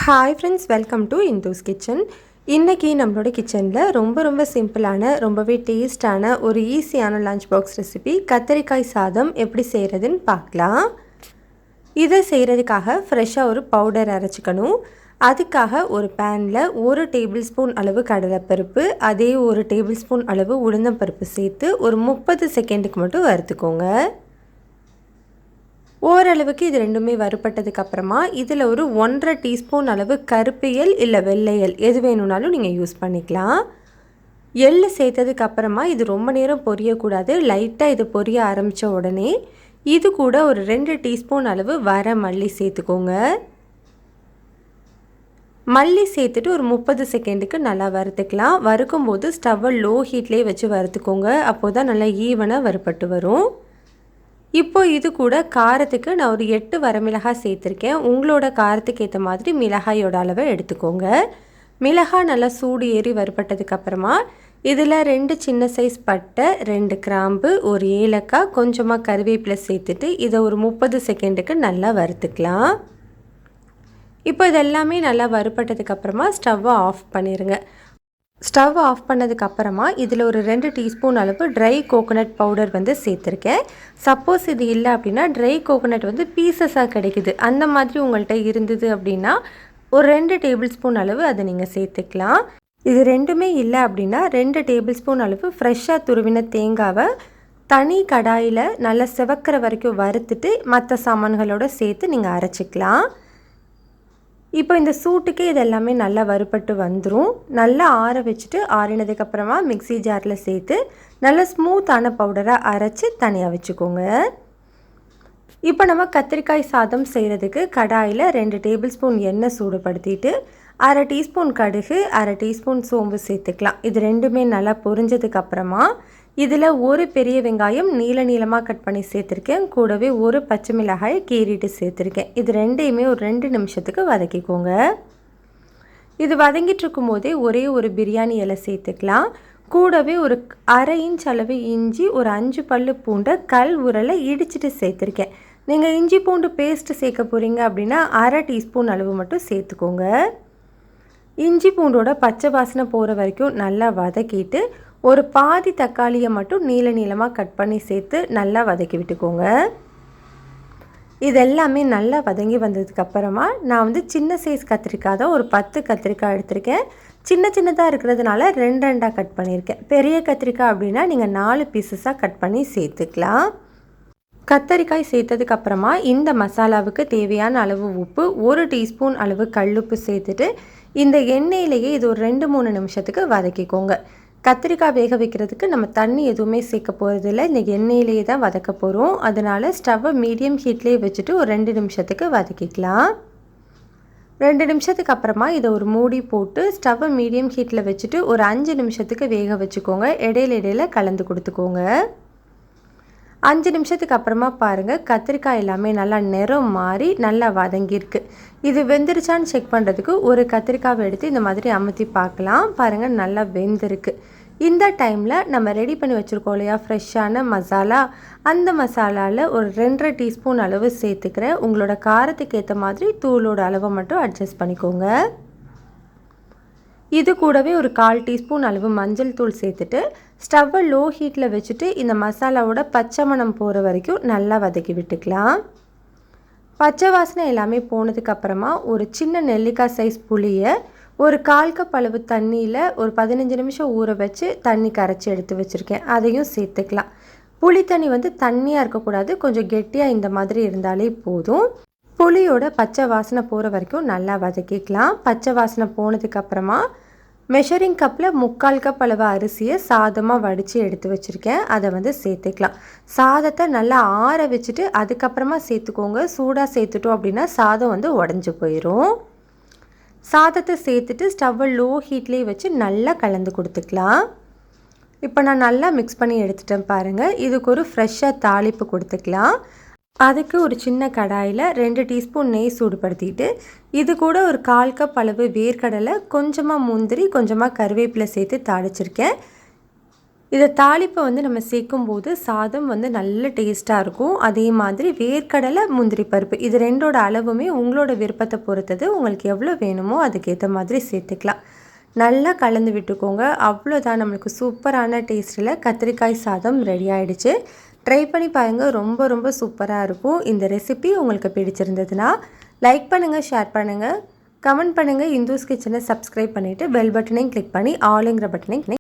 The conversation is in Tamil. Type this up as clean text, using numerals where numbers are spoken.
Hi friends, welcome to Indhu's kitchen. இன்றைக்கி நம்மளோட கிச்சனில் ரொம்ப சிம்பிளான ரொம்பவே டேஸ்டான ஒரு ஈஸியான லஞ்ச் பாக்ஸ் ரெசிபி கத்திரிக்காய் சாதம் எப்படி செய்கிறதுன்னு பார்க்கலாம். இதை செய்கிறதுக்காக ஃப்ரெஷ்ஷாக ஒரு பவுடர் அரைச்சிக்கணும். அதுக்காக ஒரு பேனில் 1 டேபிள் ஸ்பூன் அளவு கடலைப்பருப்பு, அதே 1 டேபிள் ஸ்பூன் அளவு உளுந்தம்பருப்பு சேர்த்து ஒரு 30 செகண்டுக்கு மட்டும் வறுத்துக்கோங்க. ஓரளவுக்கு இது ரெண்டுமே வறுபட்டதுக்கப்புறமா இதில் ஒரு 1.5 டீஸ்பூன் அளவு கருப்பியல் இல்லை வெள்ளையல் எது வேணும்னாலும் நீங்கள் யூஸ் பண்ணிக்கலாம். எள்ளு சேர்த்ததுக்கப்புறமா இது ரொம்ப நேரம் பொரியக்கூடாது. லைட்டாக இது பொரிய ஆரம்பித்த உடனே இது கூட ஒரு 2 டீஸ்பூன் அளவு வர மல்லி சேர்த்துக்கோங்க. மல்லி சேர்த்துட்டு ஒரு 30 செகண்டுக்கு நல்லா வறுத்துக்கலாம். வறுக்கும்போது ஸ்டவ்வை லோ ஹீட்லேயே வச்சு வறுத்துக்கோங்க. அப்போ தான் நல்லா ஈவனாக வறுபட்டு வரும். இப்போ இது கூட காரத்துக்கு நான் ஒரு 8 வரமிளகாய் சேர்த்துருக்கேன். உங்களோட காரத்துக்கு ஏற்ற மாதிரி மிளகாயோட அளவை எடுத்துக்கோங்க. மிளகாய் நல்லா சூடு ஏறி வறுபட்டதுக்கப்புறமா இதில் 2 சின்ன சைஸ் பட்டை, 2 கிராம்பு, ஒரு ஏலக்காய், கொஞ்சமாக கருவேப்பிலை சேர்த்துட்டு இதை ஒரு 30 செகண்டுக்கு நல்லா வறுத்துக்கலாம். இப்போ இதெல்லாமே நல்லா வறுபட்டதுக்கப்புறமா ஸ்டவ்வை ஆஃப் பண்ணிடுங்க. ஸ்டவ் ஆஃப் பண்ணதுக்கப்புறமா இதில் ஒரு 2 டீஸ்பூன் அளவு ட்ரை கோகோனட் பவுடர் சேர்த்துருக்கேன். சப்போஸ் இது இல்லை அப்படின்னா ட்ரை கோகோனட் பீசஸாக கிடைக்குது. அந்த மாதிரி உங்கள்கிட்ட இருந்தது அப்படின்னா ஒரு 2 டேபிள் ஸ்பூன் அளவு அதை நீங்கள் சேர்த்துக்கலாம். இது ரெண்டுமே இல்லை அப்படின்னா 2 டேபிள் ஸ்பூன் அளவு ஃப்ரெஷ்ஷாக துருவின தேங்காவை தனி கடாயில் நல்லா சிவக்கிற வரைக்கும் வறுத்துட்டு மற்ற சாமான்களோடு சேர்த்து நீங்கள் அரைச்சிக்கலாம். இப்போ இந்த சூட்டுக்கே இதெல்லாமே நல்லா வறுபட்டு வந்துடும். நல்லா ஆற வச்சுட்டு ஆறினதுக்கப்புறமா மிக்ஸி ஜாரில் சேர்த்து நல்லா ஸ்மூத்தான பவுடராக அரைச்சி தனியாக வச்சுக்கோங்க. இப்போ நம்ம கத்திரிக்காய் சாதம் செய்கிறதுக்கு கடாயில் 2 டேபிள் ஸ்பூன் எண்ணெய் சூடுபடுத்திட்டு 1/2 டீஸ்பூன் கடுகு, 1/2 டீஸ்பூன் சோம்பு சேர்த்துக்கலாம். இது ரெண்டுமே நல்லா பொரிஞ்சதுக்கப்புறமா இதில் ஒரு பெரிய வெங்காயம் நீளமாக கட் பண்ணி சேர்த்துருக்கேன். கூடவே ஒரு பச்சை மிளகாயை கீறிட்டு சேர்த்துருக்கேன். இது ரெண்டையுமே ஒரு 2 நிமிஷத்துக்கு வதக்கிக்கோங்க. இது வதங்கிட்டு இருக்கும் போதே ஒரு பிரியாணி இலை சேர்த்துக்கலாம். கூடவே ஒரு 1/2 இன்ச் அளவு இஞ்சி, ஒரு 5 பல்லு பூண்டை கல் உரலை இடிச்சிட்டு சேர்த்துருக்கேன். நீங்கள் இஞ்சி பூண்டு பேஸ்ட்டு சேர்க்க போகிறீங்க அப்படின்னா 1/2 டீஸ்பூன் அளவு மட்டும் சேர்த்துக்கோங்க. இஞ்சி பூண்டோட பச்சை வாசனை போகிற வரைக்கும் நல்லா வதக்கிட்டு ஒரு பாதி தக்காளியை மட்டும் நீளமாக கட் பண்ணி சேர்த்து நல்லா வதக்கி விட்டுக்கோங்க. இதெல்லாமே நல்லா வதங்கி வந்ததுக்கப்புறமா நான் சின்ன சைஸ் கத்திரிக்காய் தான் ஒரு 10 கத்திரிக்காய் எடுத்திருக்கேன். சின்னதாக இருக்கிறதுனால 2 கட் பண்ணியிருக்கேன். பெரிய கத்திரிக்காய் அப்படின்னா நீங்கள் 4 பீசஸாக கட் பண்ணி சேர்த்துக்கலாம். கத்தரிக்காய் சேர்த்ததுக்கப்புறமா இந்த மசாலாவுக்கு தேவையான அளவு உப்பு, 1 டீஸ்பூன் அளவு கல்லுப்பு சேர்த்துட்டு இந்த எண்ணெயிலேயே இது ஒரு 2-3 நிமிஷத்துக்கு வதக்கிக்கோங்க. கத்திரிக்காய் வேக வைக்கிறதுக்கு நம்ம தண்ணி எதுவுமே சேர்க்க போகிறதில்ல. இந்த எண்ணெயிலேயே தான் வதக்க போகிறோம். அதனால் ஸ்டவ்வை மீடியம் ஹீட்லேயே வச்சுட்டு ஒரு 2 நிமிஷத்துக்கு வதக்கிக்கலாம். 2 நிமிஷத்துக்கு அப்புறமா இதை ஒரு மூடி போட்டு ஸ்டவ்வை மீடியம் ஹீட்டில் வச்சுட்டு ஒரு 5 நிமிஷத்துக்கு வேக வச்சுக்கோங்க. இடையில கலந்து கொடுத்துக்கோங்க. 5 நிமிஷத்துக்கு அப்புறமா பாருங்கள், கத்திரிக்காய் எல்லாமே நல்லா நிறம் மாறி நல்லா வதங்கியிருக்கு. இது வெந்துருச்சான்னு செக் பண்ணுறதுக்கு ஒரு கத்திரிக்காவை எடுத்து இந்த மாதிரி அமுத்தி பார்க்கலாம். பாருங்கள், நல்லா வெந்திருக்கு. இந்த டைமில் நம்ம ரெடி பண்ணி வச்சுருக்கோம் இல்லையா ஃப்ரெஷ்ஷான மசாலா, அந்த மசாலாவில் ஒரு 2.5 டீஸ்பூன் அளவு சேர்த்துக்கிறேன். உங்களோட காரத்துக்கு ஏற்ற மாதிரி தூளோட அளவை மட்டும் அட்ஜஸ்ட் பண்ணிக்கோங்க. இது கூடவே ஒரு 1/4 டீஸ்பூன் அளவு மஞ்சள் தூள் சேர்த்துட்டு ஸ்டவ்வை லோ ஹீட்டில் வச்சுட்டு இந்த மசாலாவோட பச்சை மணம் போகிற வரைக்கும் நல்லா வதக்கி விட்டுக்கலாம். பச்சை வாசனை எல்லாமே போனதுக்கப்புறமா ஒரு சின்ன நெல்லிக்காய் சைஸ் புளியை ஒரு 1/4 கப் அளவு தண்ணியில் ஒரு 15 நிமிஷம் ஊற வச்சு தண்ணி கரைச்சி எடுத்து வச்சுருக்கேன். அதையும் சேர்த்துக்கலாம். புளி தண்ணி தண்ணியாக இருக்கக்கூடாது, கொஞ்சம் கெட்டியாக இந்த மாதிரி இருந்தாலே போதும். புளியோட பச்சை வாசனை போகிற வரைக்கும் நல்லா வதக்கிக்கலாம். பச்சை வாசனை போனதுக்கப்புறமா மெஷரிங் கப்பில் 3/4 கப் அளவு அரிசியை சாதமாக வடித்து எடுத்து வச்சுருக்கேன். அதை சேர்த்துக்கலாம். சாதத்தை நல்லா ஆற வச்சுட்டு அதுக்கப்புறமா சேர்த்துக்கோங்க. சூடாக சேர்த்துட்டோம் அப்படின்னா சாதம் உடஞ்சி போயிடும். சாதத்தை சேர்த்துட்டு ஸ்டவ்வை லோ ஹீட்லேயே வச்சு நல்லா கலந்து கொடுத்துக்கலாம். இப்போ நான் நல்லா மிக்ஸ் பண்ணி எடுத்துட்டேன் பாருங்கள். இதுக்கு ஒரு ஃப்ரெஷ்ஷாக தாளிப்பு கொடுத்துக்கலாம். அதுக்கு ஒரு சின்ன கடாயில் 2 டீஸ்பூன் நெய் சூடுபடுத்திட்டு இது கூட ஒரு 1/4 கப் அளவு வேர்க்கடலை, கொஞ்சமாக முந்திரி, கொஞ்சமாக கருவேப்பிலை சேர்த்து தாளிச்சிருக்கேன். இதை தாளிப்பை வந்து நம்ம சேர்க்கும்போது சாதம் வந்து நல்ல டேஸ்ட்டாக இருக்கும். அதே மாதிரி வேர்க்கடலை முந்திரி பருப்பு இது ரெண்டோட அளவுமே உங்களோட விருப்பத்தை பொறுத்தது. உங்களுக்கு எவ்வளோ வேணுமோ அதுக்கேற்ற மாதிரி சேர்த்துக்கலாம். நல்லா கலந்து விட்டுக்கோங்க. அவ்வளோதான், நம்மளுக்கு சூப்பரான டேஸ்ட்டில் கத்திரிக்காய் சாதம் ரெடி ஆகிடுச்சு. ட்ரை பண்ணி பாருங்கள், ரொம்ப ரொம்ப சூப்பராக இருக்கும். இந்த ரெசிபி உங்களுக்கு பிடிச்சிருந்ததுன்னா லைக் பண்ணுங்கள், ஷேர் பண்ணுங்கள், கமெண்ட் பண்ணுங்கள். இந்துஸ் கிச்சனை சப்ஸ்கிரைப் பண்ணிவிட்டு பெல் பட்டனையும் கிளிக் பண்ணி ஆளுங்கிற பட்டனையும்